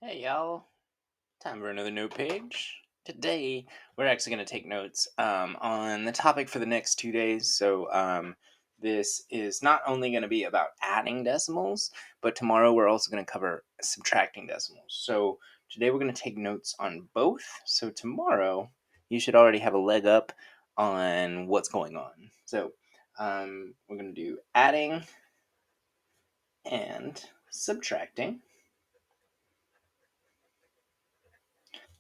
Hey y'all, time for another note page. Today we're actually going to take notes on the topic for the next 2 days. This is not only going to be about adding decimals, but tomorrow we're also going to cover subtracting decimals. So today we're going to take notes on both. So tomorrow you should already have a leg up on what's going on. We're going to do adding and subtracting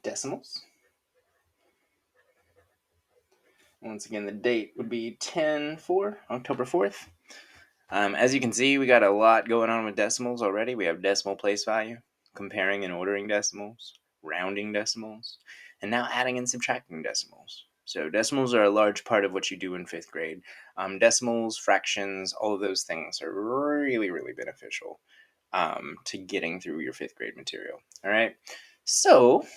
decimals. Once again, the date would be 10/4, October 4th. As you can see, we got a lot going on with decimals already. We have decimal place value, comparing and ordering decimals, rounding decimals, and now adding and subtracting decimals. So decimals are a large part of what you do in 5th grade. Decimals, fractions, all of those things are really, really beneficial to getting through your 5th grade material. All right. So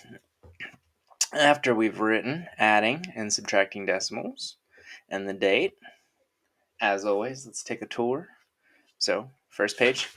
after we've written adding and subtracting decimals and the date, as always, let's take a tour. So, first page,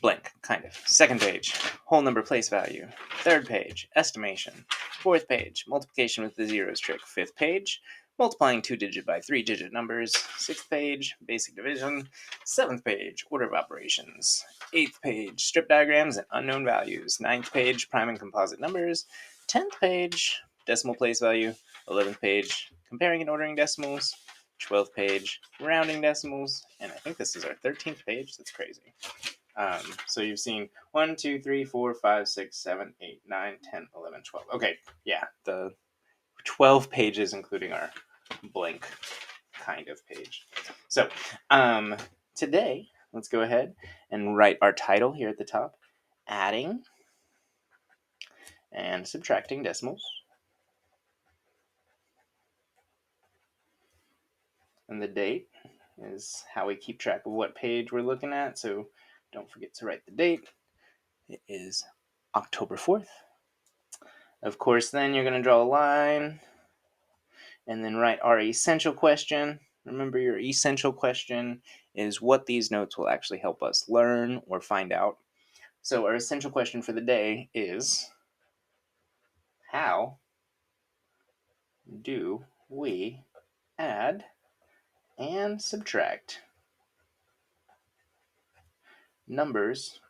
blank, kind of. Second page, whole number place value. Third page, estimation. Fourth page, multiplication with the zeros trick. Fifth page, multiplying 2-digit by 3-digit numbers. Sixth page, basic division. Seventh page, order of operations. Eighth page, strip diagrams and unknown values. Ninth page, prime and composite numbers. 10th page, decimal place value. 11th page, comparing and ordering decimals. 12th page, rounding decimals, and I think this is our 13th page. That's crazy. So you've seen 1, 2, 3, 4, 5, 6, 7, 8, 9, 10, 11, 12. Okay, yeah, the 12 pages, including our blank kind of page. So today, let's go ahead and write our title here at the top, adding and subtracting decimals. And the date is how we keep track of what page we're looking at, so don't forget to write the date. It is October 4th. Of course, then you're going to draw a line and then write our essential question. Remember, your essential question is what these notes will actually help us learn or find out. So our essential question for the day is, how do we add and subtract numbers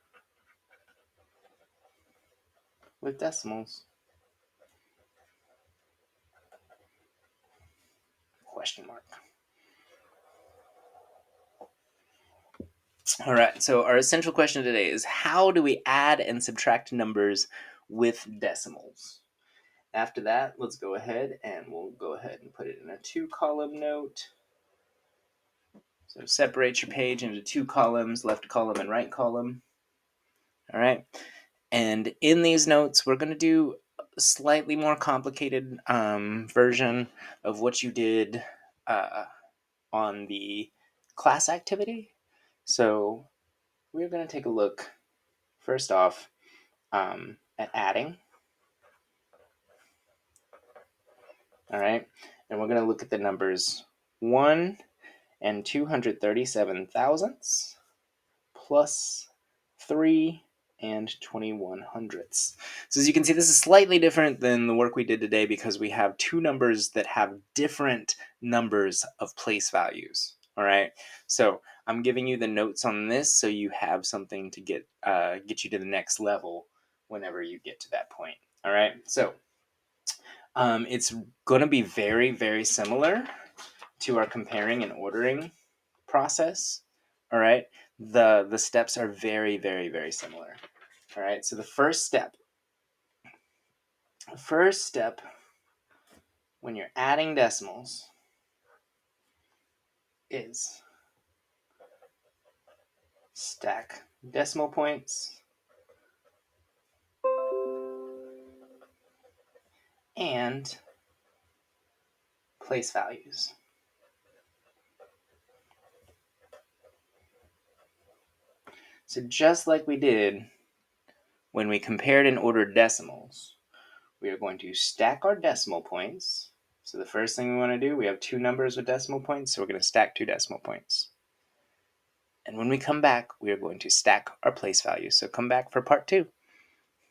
with decimals? Question mark. All right, so our essential question today is, how do we add and subtract numbers with decimals? After that, let's go ahead and we'll go ahead and put it in a 2-column note. So separate your page into 2 columns, left column and right column. All right, and in these notes, we're going to do a slightly more complicated version of what you did on the class activity. So we're going to take a look, first off, at adding. All right, and we're going to look at the numbers 1 and 237 thousandths plus 3 and 21 hundredths. So as you can see, this is slightly different than the work we did today because we have 2 numbers that have different numbers of place values. All right, so I'm giving you the notes on this so you have something to get you to the next level whenever you get to that point. All right, so it's going to be very, very similar to our comparing and ordering process. All right, the steps are very, very, very similar. All right, so the first step when you're adding decimals is stack decimal points and place values. So just like we did when we compared and ordered decimals, we are going to stack our decimal points. So the first thing we want to do, we have 2 numbers with decimal points, so we're going to stack 2 decimal points. And when we come back, we are going to stack our place values. So come back for part 2.